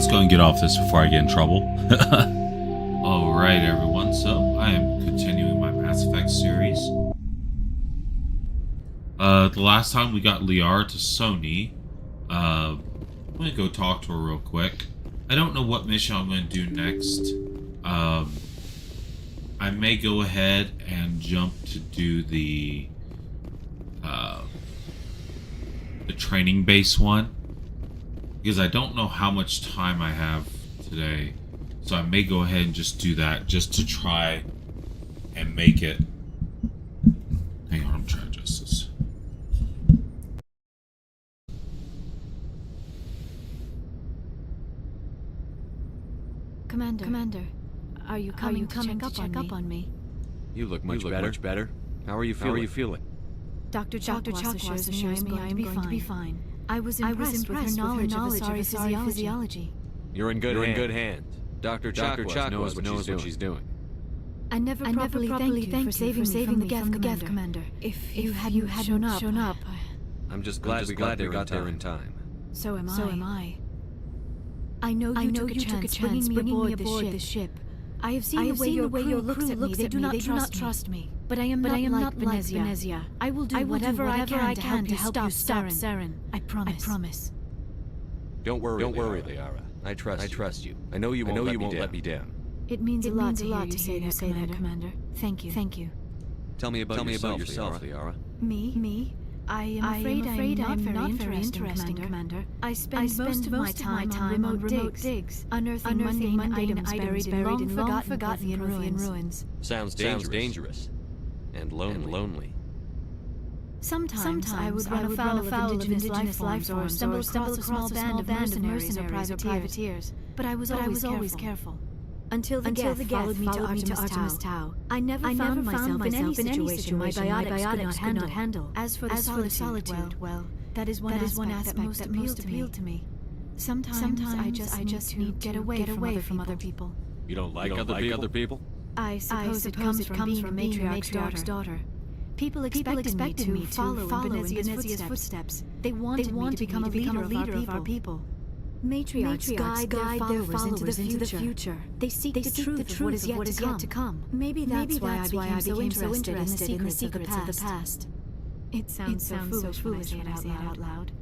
let's go and get off this before I get in trouble. Alright, everyone, so I am continuing my Mass Effect series. The last time we got Liara to Sony. I'm gonna go talk to her real quick. I don't know what mission I'm gonna do next. I may go ahead and jump to do the training base one, because I don't know how much time I have today, so I may go ahead and just do that, just to try and make it. Hang on, I'm trying to adjust this. Commander, are you coming to check up on me? You look much better. How are you feeling? Dr. Chakwas assures me I am going to be fine. I was impressed with her knowledge of Asari physiology. You're in good hands. Dr. Chakwas knows what she's doing. I never properly thanked you for saving the Geth, Commander. If you hadn't shown up, I'm just glad we got there in time. So am I. I know you took a chance bringing me aboard this ship. I have seen the way your crew looks at me. They do not trust me. But I am not like Venezia. I will do whatever I can to help you stop Saren. I promise. Don't worry, Liara. I trust you. I know you won't let me down. It means a lot to say that, Commander. Thank you. Tell me about yourself, Liara. Me? I am afraid I am not very interesting, Commander. I spend most of my time on remote digs, unearthing mundane items buried in long-forgotten ruins. Sounds dangerous. And lonely. Sometimes I would run afoul of indigenous life forms, or stumble across a small band of mercenaries or privateers. But I was always careful. Until the Geth followed me to Artemis Tau. I never found myself in any situation my biotics could not handle. As for the solitude, well, that is one aspect that most appealed to me. Sometimes I just need to get away from other people. You don't like other people? I suppose it comes from being a matriarch's daughter. People expected me to follow in Venezia's footsteps. They wanted me to become a leader of our people. Matriarchs guide their followers into the future. They seek the truth of what is yet to come. Maybe that's why I became so interested in the secrets of the past. It sounds so foolish when I say it out loud.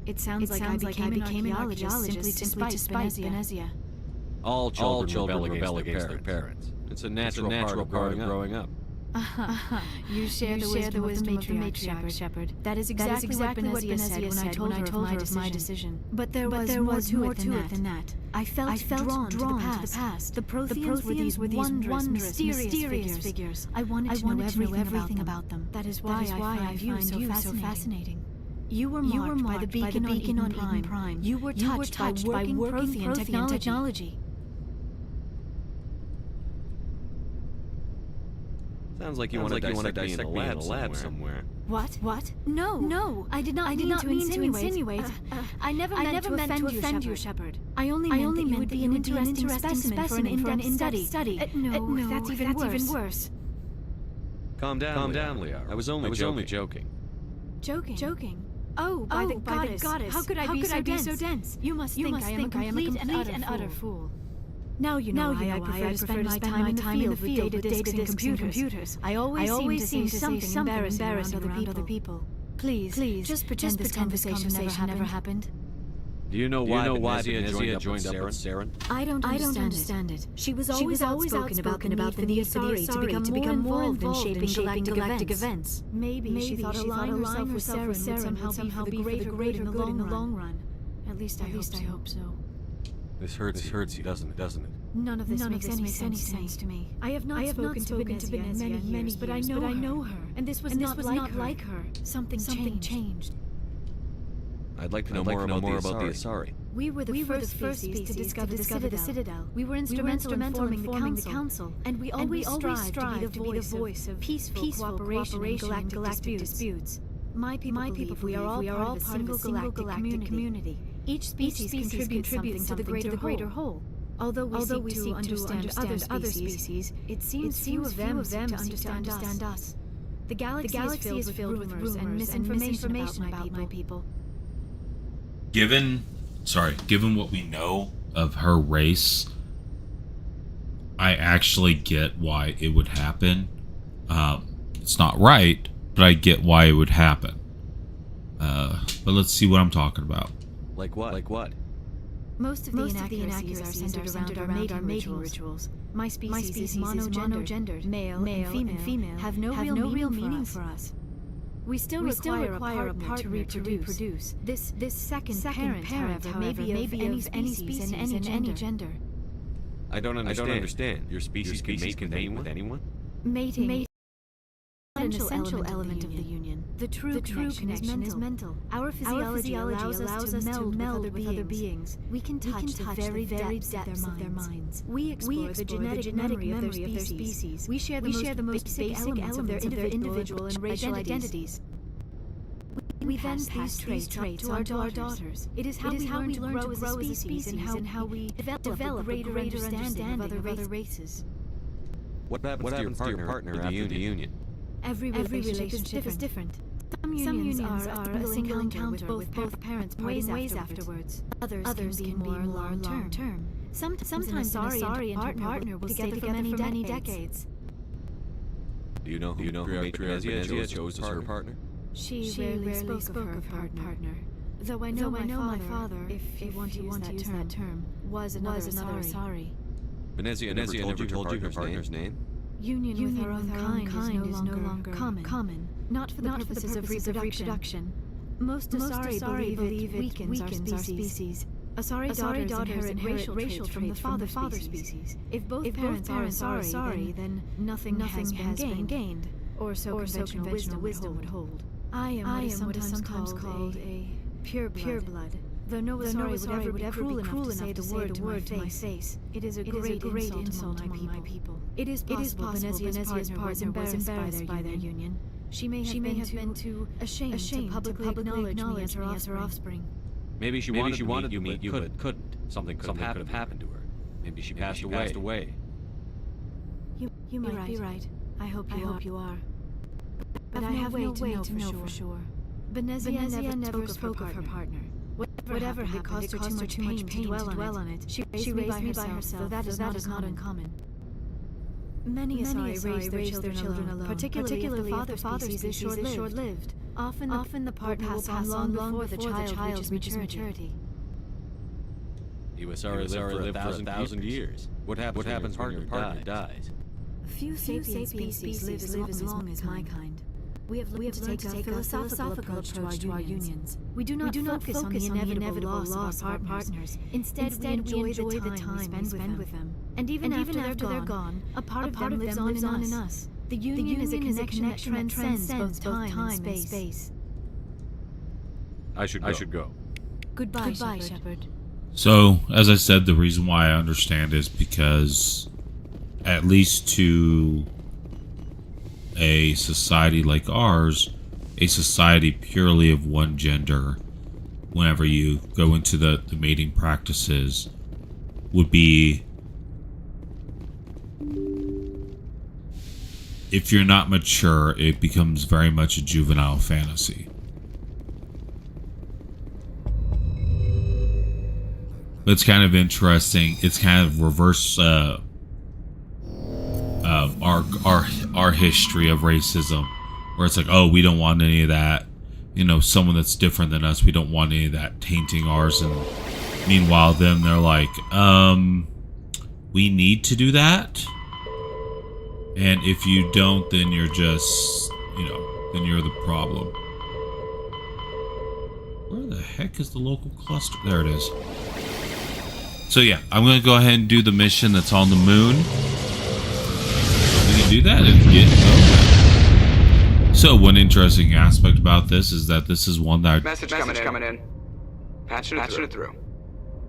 It sounds like I became an archaeologist simply to spite Venezia. All children rebel against their parents. It's a natural part of growing up. You share the wisdom of the matriarch, Shepard. That is exactly what Venezia said when I told her of my decision. But there was more to it than that. I felt drawn to the past. The Protheans were these wondrous, mysterious figures. I wanted to know everything about them. That is why I find you so fascinating. You were marked by the beacon on Eden Prime. You were touched by working Prothean technology. Sounds like you want to dissect me in a lab somewhere. What? No. I did not mean to insinuate. I never meant to offend you, Shepard. I only meant that you would be an interesting specimen for an in-depth study. No, that's even worse. Calm down, Liara. I was only joking. Joking? Oh, by the goddess. How could I be so dense? You must think I am a complete and utter fool. Now you know I prefer to spend my time in the field with data disks and computers. I always seem to say something embarrassing around other people. Please, just pretend this conversation never happened. Do you know why Venezia joined up with Saren? I don't understand it. She was always outspoken about the need for the Asari to become more involved in shaping galactic events. Maybe she thought aligning herself with Saren would somehow be for the greater good in the long run. At least I hope so. This hurts you, doesn't it? None of this makes any sense to me. I have not spoken to Venezia in many years, but I know her. And this was not like her. Something changed. I'd like to know more about the Asari. We were the first species to discover the Citadel. We were instrumental in forming the Council. And we always strived to be the voice of peaceful cooperation in galactic disputes. My people believe we are all part of a single galactic community. Each species contributes something to the greater whole. Although we seek to understand other species, it seems few of them seek to understand us. The galaxy is filled with rumors and misinformation about my people. Given what we know of her race, I actually get why it would happen. It's not right, but I get why it would happen. But let's see what I'm talking about. Like what? Like what? Most of the inaccuracies are centered around our mating rituals. My species is monogendered, male and female, have no real meaning for us. We still require a partner to reproduce. This second parent, however, may be of any species and any gender. I don't understand. Your species can mate with anyone? Mating an essential element of the union. The true connection is mental. Our physiology allows us to meld with other beings. We can touch the very depths of their minds. We explore the genetic memory of their species. We share the most basic elements of their individual and racial identities. We then pass these traits on to our daughters. It is how we learn to grow as a species and how we develop a greater understanding of other races. What happens to your partner after the union? Every relationship is different. Some unions are a single encounter with both parents parting ways afterwards. Others can be more long-term. Sometimes a sorry partner will stay together for many decades. Do you know who Venezia chose as her partner? She rarely spoke of her partner. Though I know my father, if you want to use that term, was another sorry. Venezia never told you her partner's name? Union with our own kind is no longer common. Not for the purposes of reproduction. Most Asari believe it weakens our species. Asari daughters inherit racial traits from the father species. If both parents are sorry, then nothing has been gained. Or so conventional wisdom would hold. I am what is sometimes called a pure blood. Though no Asari would ever be cruel enough to say the word to my face, it is a great insult among my people. It is possible Venezia's partner was embarrassed by their union. She may have been too ashamed to publicly acknowledge me as her offspring. Maybe she wanted to meet you, but couldn't. Something could have happened to her. Maybe she passed away. You might be right. I hope you are. But I have no way to know for sure. Venezia never spoke of her partner. Whatever happened, it caused her too much pain to dwell on it. She raised me by herself, though that is not uncommon. Many Asari raise their children alone, particularly if the father species is short-lived. Often the partner will pass on long before the child reaches maturity. You Asari lived for 1,000 years. What happens when your partner dies? Few sapient species live as long as my kind. We have learned to take a philosophical approach to our unions. We do not focus on the inevitable loss of our partners. Instead, we enjoy the time we spend with them. And even after they're gone, a part of them lives on in us. The union is a connection that transcends both time and space. I should go. Goodbye, Shepard. So, as I said, the reason why I understand is because, at least to a society like ours, a society purely of one gender, whenever you go into the mating practices, would be, if you're not mature, it becomes very much a juvenile fantasy. It's kind of interesting. It's kind of reverse our history of racism, where it's like, oh, we don't want any of that. You know, someone that's different than us, we don't want any of that tainting ours. And meanwhile, them, they're like, we need to do that. And if you don't, then you're just, then you're the problem. Where the heck is the local cluster? There it is. So yeah, I'm going to go ahead and do the mission that's on the moon. We can do that and get over. So one interesting aspect about this is that this is one that... Message coming in. Patching it through.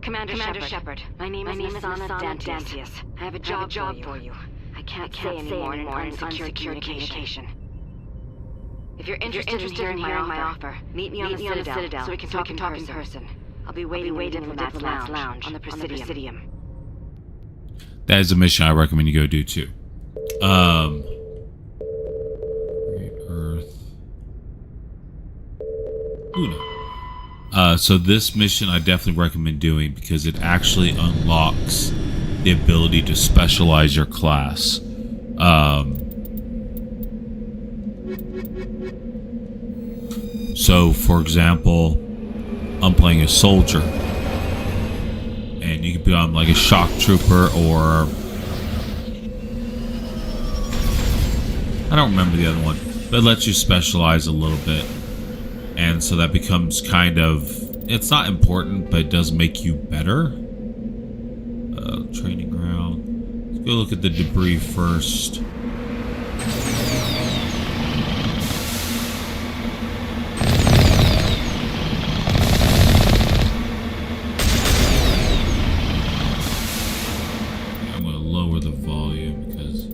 Commander Shepard. My name is Masana Dantius. I have a job for you. I can't say anymore in unsecured communication. If you're interested in hearing my offer, meet me on the Citadel so we can talk in person. I'll be waiting in the Diplomat's Lounge on the Presidium. That is a mission I recommend you go do too. Earth. Luna. So this mission I definitely recommend doing because it actually unlocks the ability to specialize your class. So for example, I'm playing a soldier, and you can become like a shock trooper, or I don't remember the other one, but it lets you specialize a little bit. And so that becomes kind of, it's not important, but it does make you better. Training ground. Let's go look at the debris first. I'm going to lower the volume because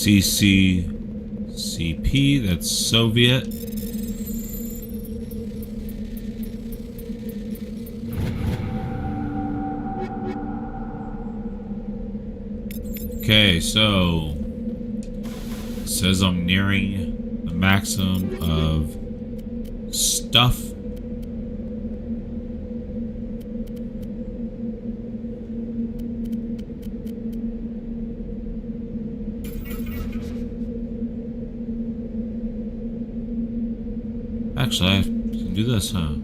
CCCP, that's Soviet. Okay, so it says I'm nearing the maximum of stuff. Actually, I can do this, huh?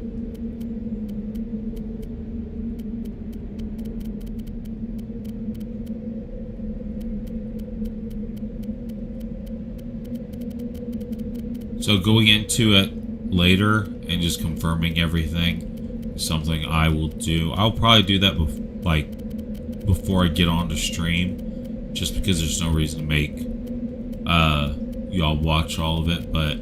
So going into it later and just confirming everything is something I will do. I'll probably do that before I get on the stream, just because there's no reason to make y'all watch all of it, but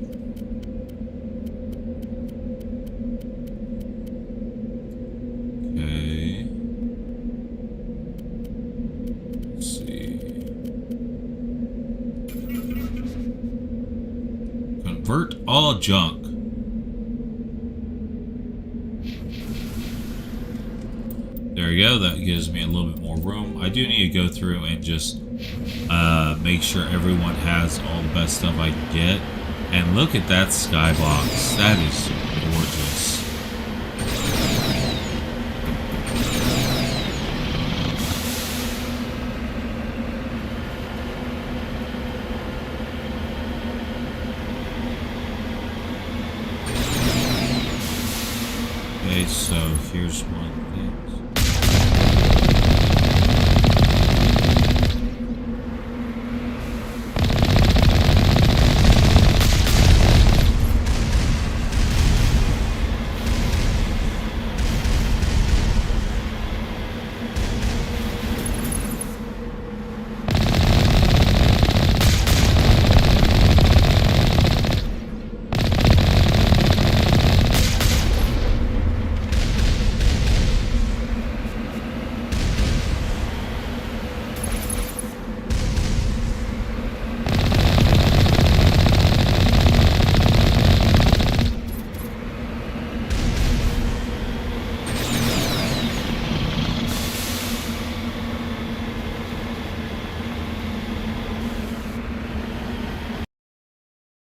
okay. Let's see. Convert all junk. There you go. That gives me a little bit more room. I do need to go through and just make sure everyone has all the best stuff I can get. And look at that skybox. That is gorgeous. Okay, so here's one thing.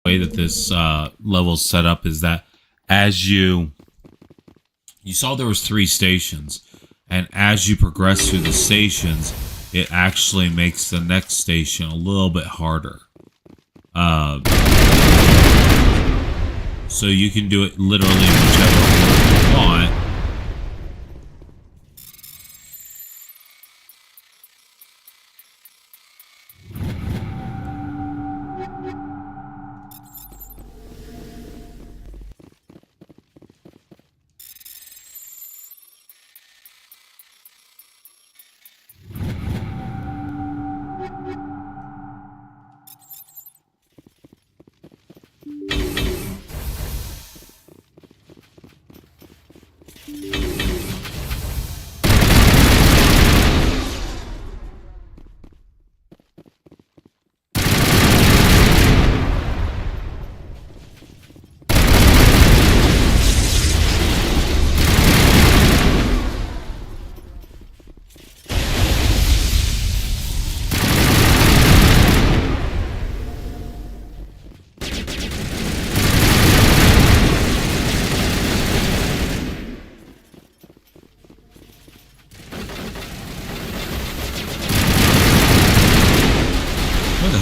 Way that this level's set up is that as you saw there was 3 stations, and as you progress through the stations, it actually makes the next station a little bit harder. So you can do it literally whichever order you want.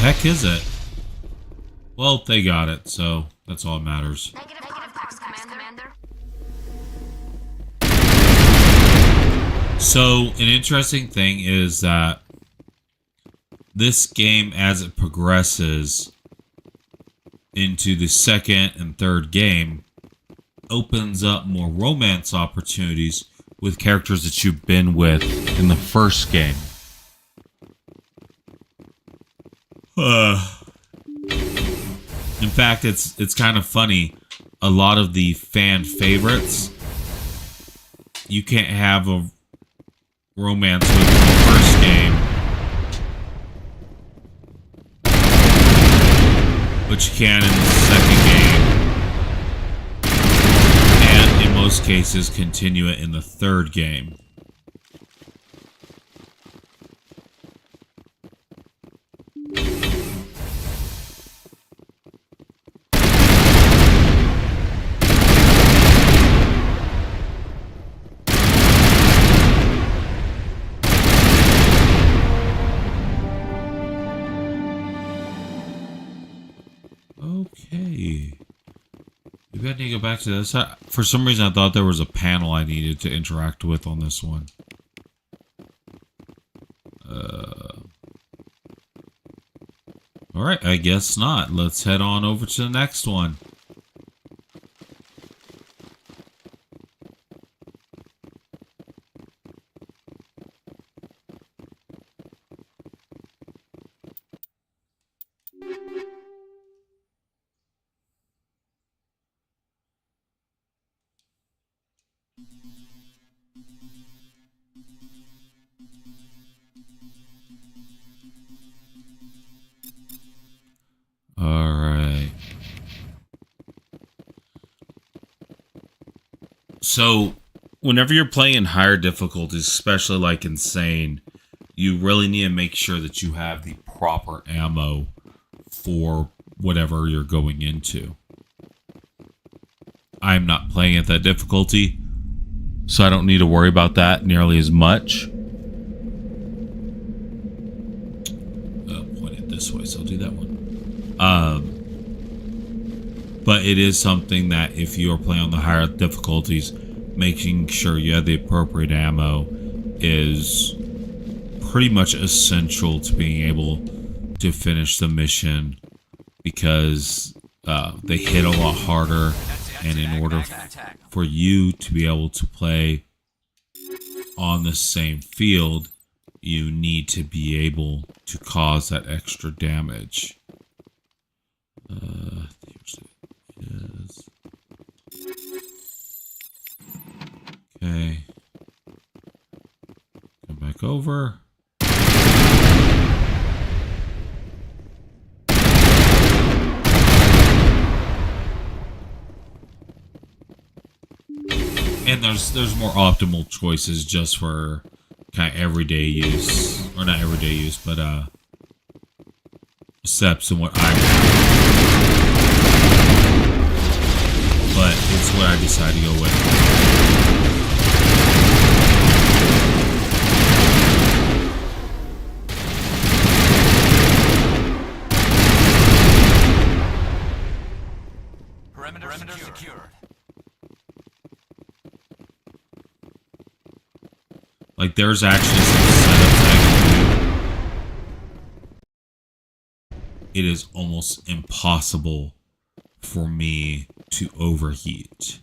heck is it? Well, they got it, so that's all that matters. Negative contacts, Commander. So, an interesting thing is that this game, as it progresses into the second and third game, opens up more romance opportunities with characters that you've been with in the first game. In fact, it's kind of funny. A lot of the fan favorites, you can't have a romance with in the first game, but you can in the second game, and in most cases continue it in the third game. Okay. Maybe I need to go back to this. For some reason, I thought there was a panel I needed to interact with on this one. Alright, I guess not. Let's head on over to the next one. Alright. So, whenever you're playing in higher difficulties, especially like Insane, you really need to make sure that you have the proper ammo for whatever you're going into. I'm not playing at that difficulty, so I don't need to worry about that nearly as much. Point it this way, so I'll do that one. But it is something that if you are playing on the higher difficulties, making sure you have the appropriate ammo is pretty much essential to being able to finish the mission, because they hit a lot harder, and in order for you to be able to play on the same field, you need to be able to cause that extra damage. Here's it. Yes. Okay. Come back over. And there's more optimal choices just for kind of everyday use, or not everyday use, but steps and what I do. But it's what I decide to go with. Perimeter secured. Like, there's actually some setups I can do. It is almost impossible for me to overheat.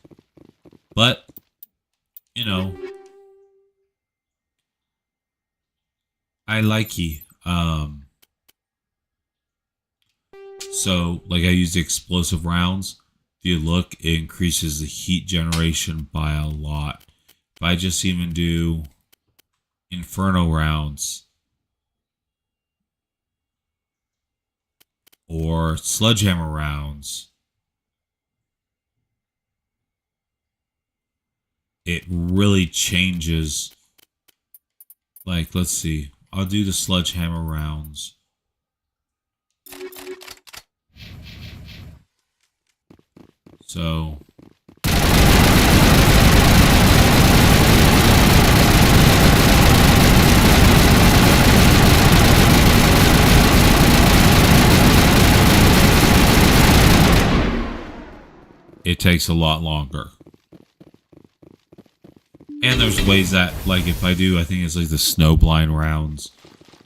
But, you know, I like it. So, like, I use the explosive rounds. If you look, it increases the heat generation by a lot. If I just even do Inferno rounds or Sledgehammer rounds, it really changes. Like, let's see, I'll do the Sledgehammer rounds. So takes a lot longer. And there's ways that, like, if I do, I think it's like the snowblind rounds.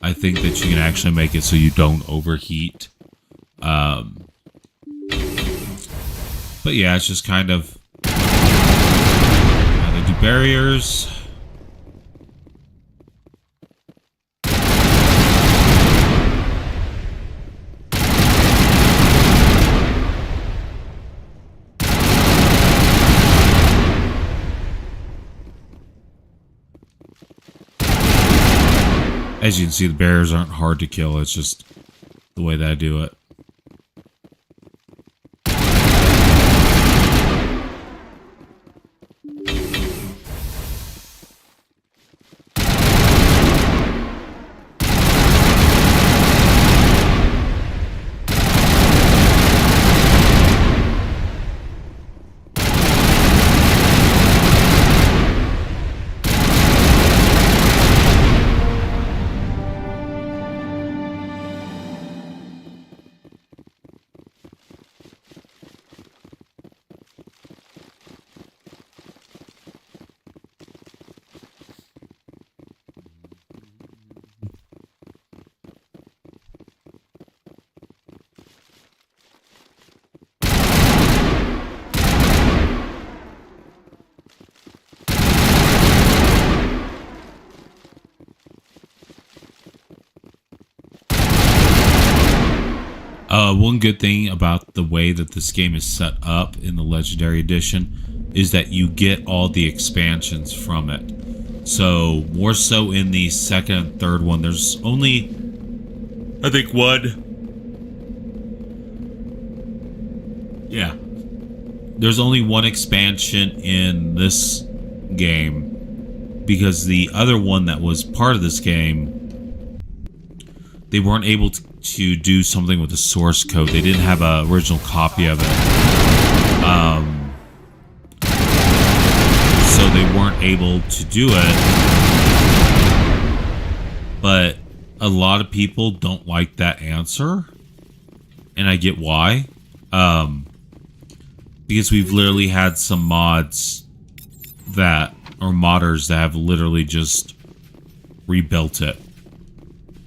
I think that you can actually make it so you don't overheat. But yeah, it's just kind of how they do barriers. As you can see, the bears aren't hard to kill. It's just the way that I do it. One good thing about the way that this game is set up in the Legendary Edition is that you get all the expansions from it. So, more so in the second and third one, there's only, I think, one. Yeah. There's only one expansion in this game, because the other one that was part of this game, they weren't able to do something with the source code. They didn't have an original copy of it. So they weren't able to do it. But a lot of people don't like that answer. And I get why. Because we've literally had some mods that, or modders that have literally just rebuilt it.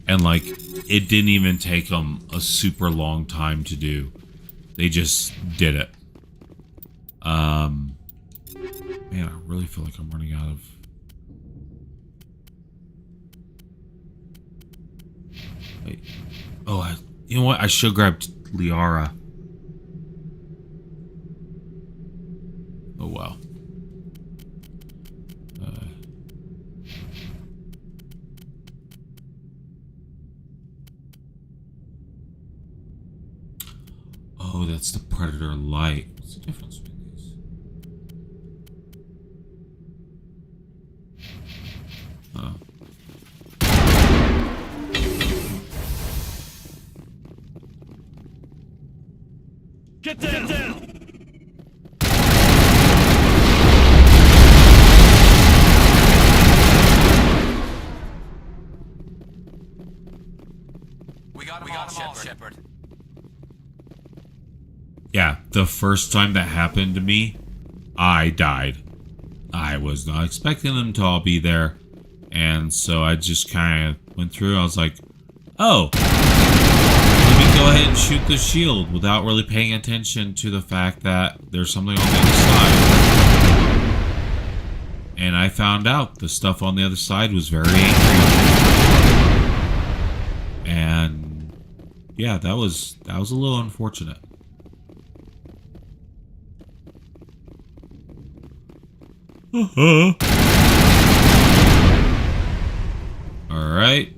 And like, it didn't even take them a super long time to do. They just did it. Man, I really feel like I'm running out of... Wait. Oh, you know what? I should grab Liara. Oh, wow. Oh, that's the Predator Light. What's the difference between these? Oh. Get down! Get down! We got him all, Shepard. Yeah, the first time that happened to me, I died. I was not expecting them to all be there. And so I just kind of went through. I was like, oh, let me go ahead and shoot the shield without really paying attention to the fact that there's something on the other side. And I found out the stuff on the other side was very angry. And yeah, that was a little unfortunate. All right.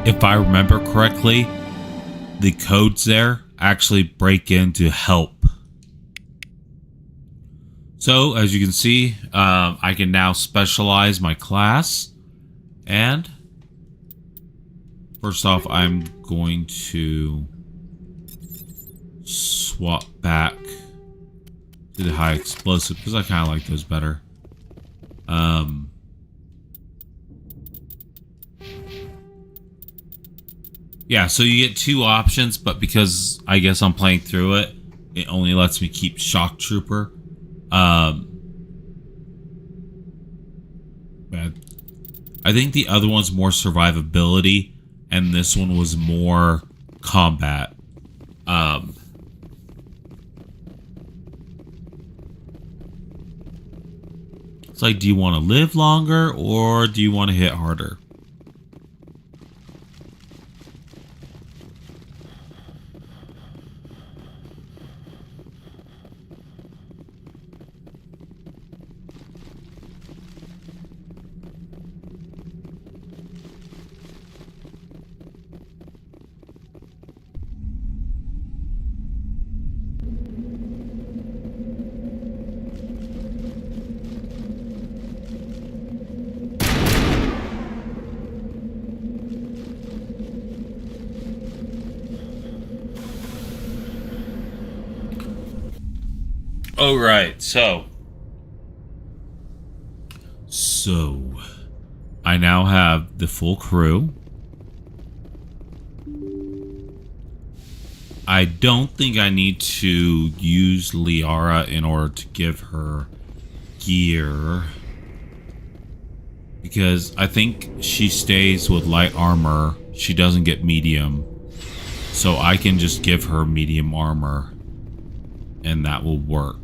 if I remember correctly, the codes there actually break in to help. So, as you can see, I can now specialize my class. And first off, I'm going to swap back to the high explosive because I kind of like those better. Yeah, so you get two options, but because I guess I'm playing through it, it only lets me keep Shock Trooper. But I think the other one's more survivability, and this one was more combat. It's like, do you want to live longer or do you want to hit harder? Oh, right. So I now have the full crew. I don't think I need to use Liara in order to give her gear, because I think she stays with light armor. She doesn't get medium. So I can just give her medium armor and that will work.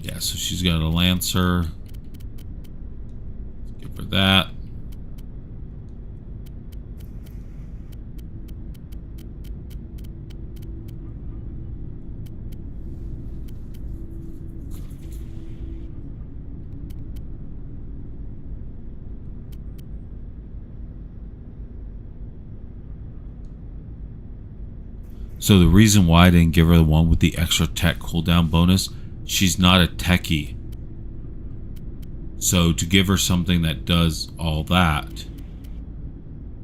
Yeah, so she's got a Lancer. Let's give her that. So the reason why I didn't give her the one with the extra tech cooldown bonus, she's not a techie. So to give her something that does all that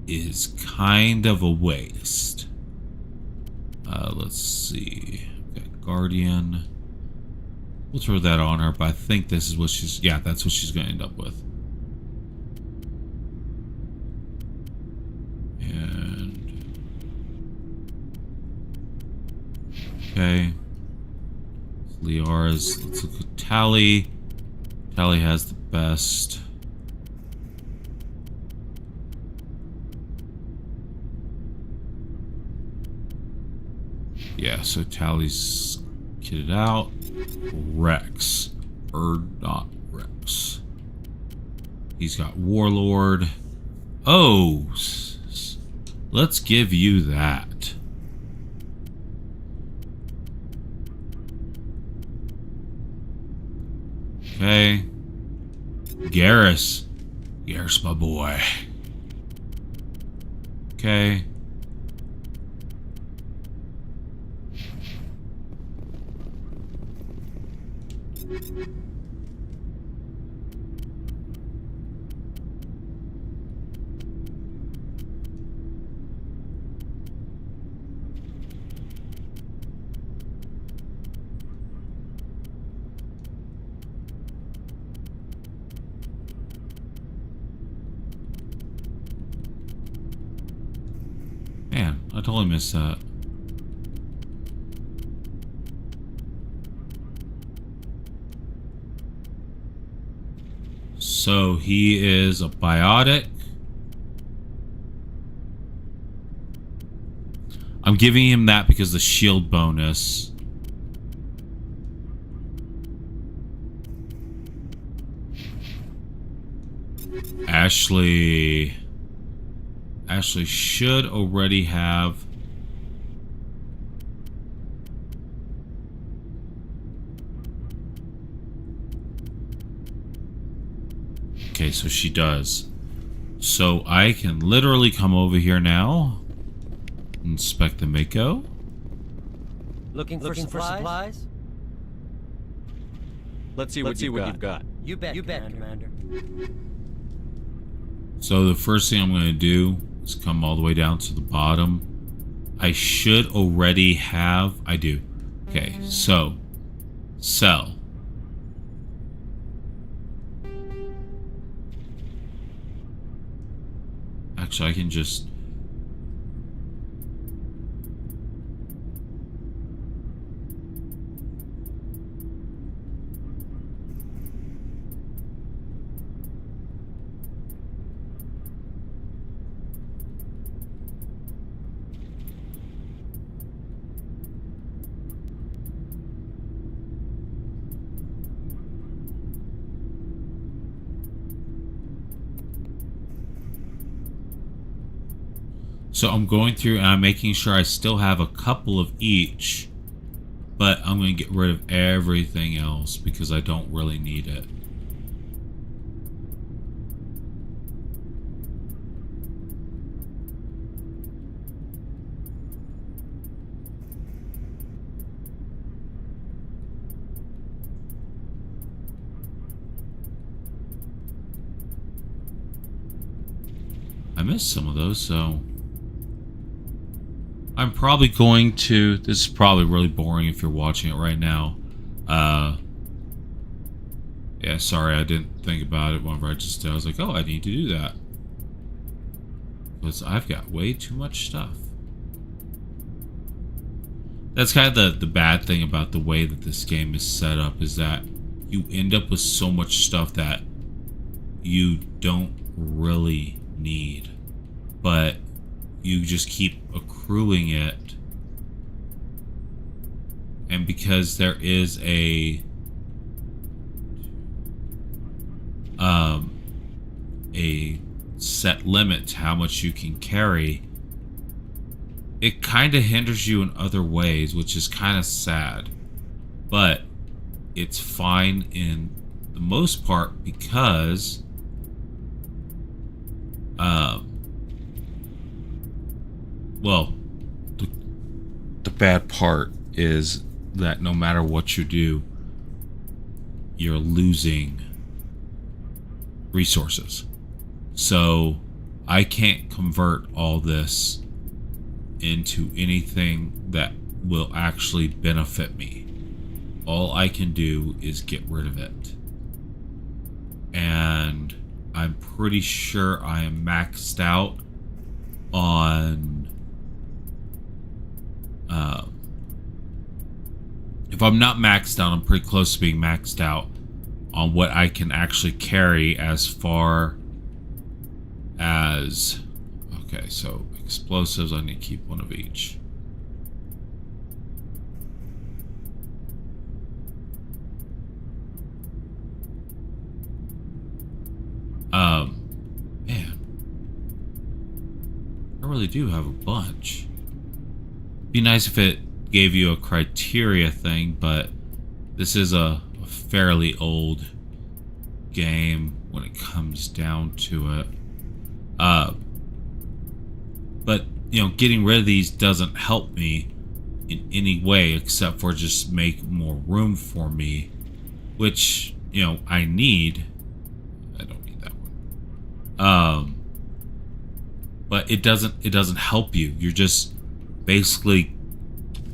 is kind of a waste. Let's see. Got Guardian. We'll throw that on her, but I think this is what she's... Yeah, that's what she's going to end up with. Okay. Liara's, let's look at Tali. Tali has the best. Yeah, so Tali's kitted out. Rex. Not Rex. He's got Warlord. Oh, let's give you that. Okay. Garrus. Garrus, my boy. Okay. Man, I totally missed that. So he is a biotic. I'm giving him that because the shield bonus. Ashley should already have... Okay, so she does. So I can literally come over here now. Inspect the Mako. Looking for supplies? Let's see what you've got. You bet, Commander. So the first thing I'm going to do is come all the way down to the bottom. I should already have... I do. Okay, so... Sell. Actually, I can just... So I'm going through and I'm making sure I still have a couple of each, but I'm going to get rid of everything else because I don't really need it. I missed some of those, so... I'm probably going to... This is probably really boring if you're watching it right now. Yeah, sorry, I didn't think about it whenever I was like, oh, I need to do that. Because I've got way too much stuff. That's kind of the bad thing about the way that this game is set up, is that you end up with so much stuff that you don't really need. But you just keep accruing it, and because there is a set limit to how much you can carry, it kind of hinders you in other ways, which is kind of sad, but it's fine in the most part because well, the bad part is that no matter what you do, you're losing resources. So I can't convert all this into anything that will actually benefit me. All I can do is get rid of it. And I'm pretty sure I am maxed out on... if I'm not maxed out, I'm pretty close to being maxed out on what I can actually carry as far as... Okay, so explosives, I need to keep one of each. Man, I really do have a bunch. Be nice if it gave you a criteria thing, but this is a fairly old game when it comes down to it. But, you know, getting rid of these doesn't help me in any way except for just make more room for me, which, you know, I need. I don't need that one. But it doesn't help you. You're just basically...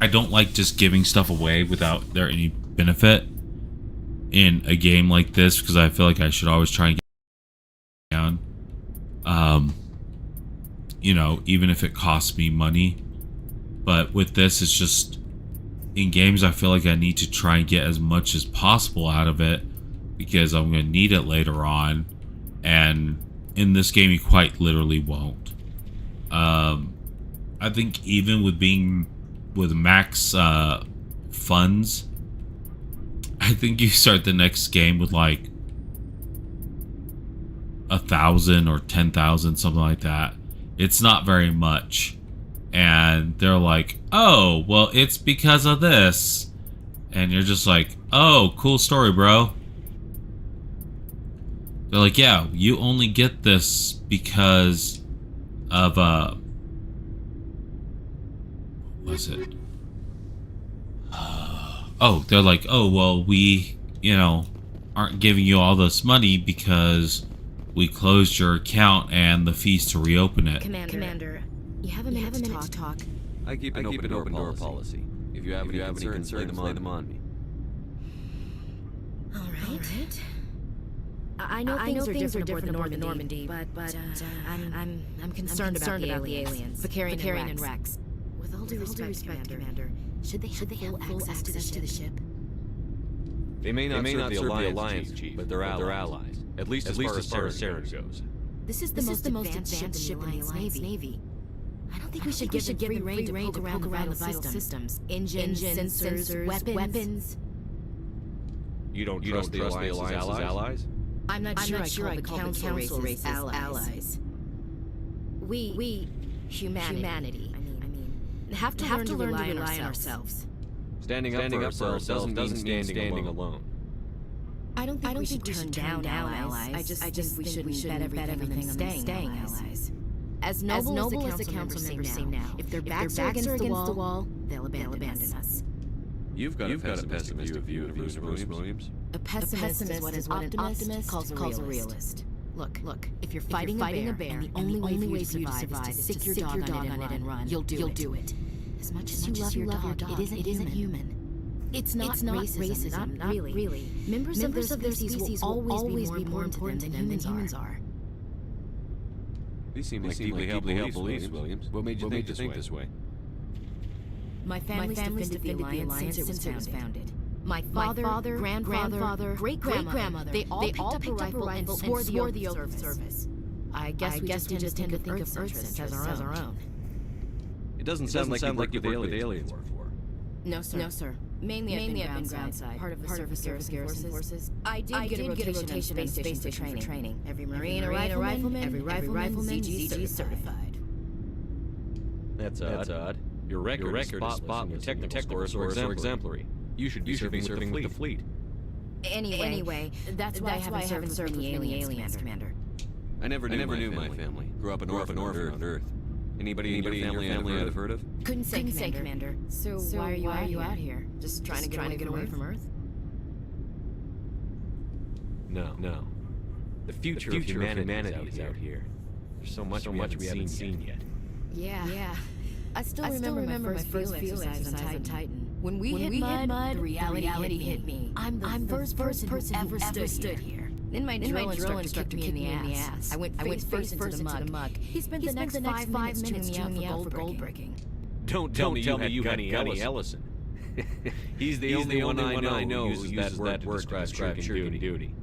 I don't like just giving stuff away without there any benefit in a game like this, because I feel like I should always try and get down. You know, even if it costs me money. But with this, it's just... In games, I feel like I need to try and get as much as possible out of it, because I'm going to need it later on. And in this game, you quite literally won't. I think even with being... with max funds, I think you start the next game with like 1,000 or 10,000, something like that. It's not very much, and they're like, oh, well, it's because of this, and you're just like, oh, cool story, bro. They're like, yeah, you only get this because of what was it? Oh, they're like, oh well, we, aren't giving you all this money because we closed your account and the fees to reopen it. Commander, you have a minute to talk. I keep an open door policy. If you have any concerns, lay them on me. All right. I know things are different aboard Normandy, but I'm concerned about the aliens, Vicarian and Rex. With all due respect, Commander, should they have full access to the ship? They may not serve the Alliance, Chief, but they're allies. At least as far as Saren goes. This is the most advanced ship in the Alliance Navy. I don't think we should give them free rein to poke around the vital systems. Engines, sensors, weapons. You don't trust the Alliance's allies? I'm not sure I call the council races allies. We humanity. I mean, have to learn to rely on ourselves. Standing up for ourselves doesn't mean standing alone. I don't think we should turn down allies. I just think we shouldn't bet everything on them staying allies. As noble as the council members seem now, if their backs are against the wall, they'll abandon us. You've got a pessimistic view of Bruce Williams. A pessimist is what an optimist calls a realist. Look, if you're fighting a bear, and the only way for you to survive is to sick your dog on it and run, you'll do it. As much as you love your dog, it isn't human. It's not racism, not really. Members of their species will always be more important than humans are. These seem like deeply held beliefs, Williams. What made you think this way? My family's defended the Alliance since it was founded. My father, grandfather, great-grandmother, they all picked up a rifle and swore the oath of service. I guess we just tend to think of Earth's interests as our own. It doesn't sound like you worked with aliens before. No, sir. Mainly I've been ground side, part of the surface garrison forces. I did get a rotation on space station for training. Every Marine, a rifleman, every rifleman, ZG certified. That's odd. Your record is spotless, your technical scores are exemplary. You should be serving with the fleet. Anyway, that's why I haven't served with any aliens, Commander. I never knew my family. Grew up an orphan on Earth. Anybody in your family I've heard of? Couldn't say, Commander. So why are you out here? Just trying to get away from Earth? No. The future of humanity is out here. There's so much we haven't seen yet. Yeah. I still remember my first field exercise on Titan. When we hit mud, the reality hit me. I'm the first person who ever stood here. Then my drill instructor kicked me in the ass. I went face into the muck. He spent the next 5 minutes chewing me out for gold breaking. Don't tell me you had Gunny Ellison. He's the only one I know who uses that word to describe shooting duty.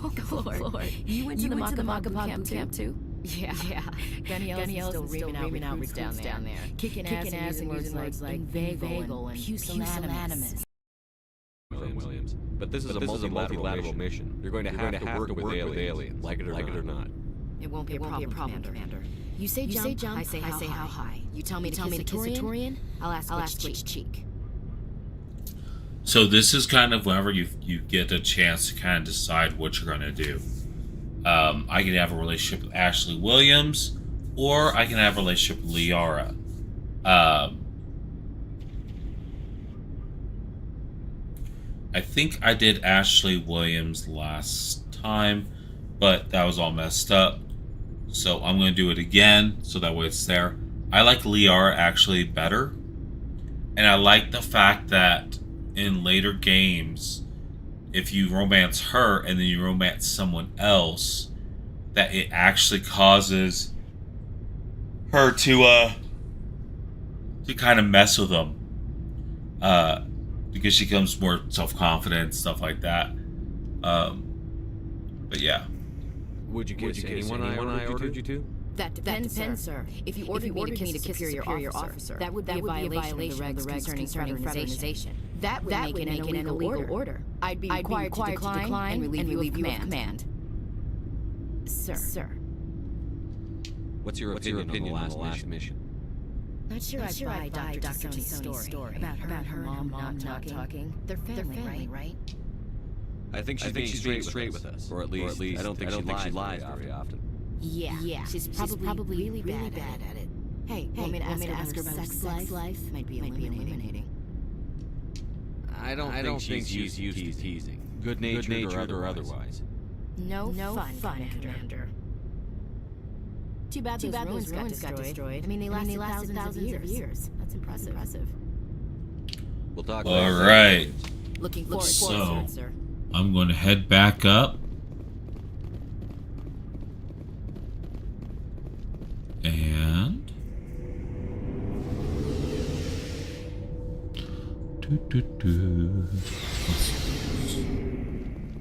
Oh, Lord. You went to the Maka boot camp too? Yeah. Gunny Ellison's still reaming out recruits down there. Kicking ass and using words like inveigle and pusillanimous. Williams. But this is a multilateral mission. You're going to have to work with aliens, like it or not. It won't be a problem, Commander. You say jump, I say how high. You tell me to kiss a Turian, I'll ask which cheek. So this is kind of whenever you get a chance to kind of decide what you're going to do. I can have a relationship with Ashley Williams, or I can have a relationship with Liara. I think I did Ashley Williams last time, but that was all messed up. So I'm going to do it again, so that way it's there. I like Liara actually better. And I like the fact that in later games, if you romance her and then you romance someone else, that it actually causes her to kind of mess with them. Because she becomes more self-confident, stuff like that. But yeah. Would you kiss anyone I ordered you to? That depends, sir. If you ordered me to kiss a superior officer, that would be a violation of the regs concerning fraternization. That would make it an illegal order. I'd be required to decline and relieve you of command. Sir. What's your opinion on the last mission? Not sure I buy Dr. Tony's story about her mom not talking. They're family, right? I think she's being straight with us. Or at least I don't think she lies very often. Yeah. She's probably really bad at it. Hey, want me to ask her about her sex life? Might be illuminating. I don't think she's used to teasing. Good-natured or otherwise. No fun, Commander. Too bad those ruins got destroyed. I mean, they lasted thousands of years. That's impressive. We'll talk All later. right. Looking forward So, to it, sir. I'm going to head back up. And...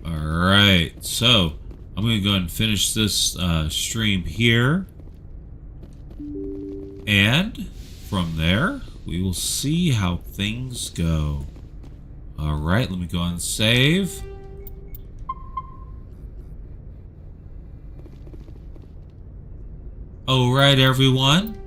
Alright, so I'm going to go ahead and finish this stream here. And from there, we will see how things go. Alright, let me go and save. Alright, everyone.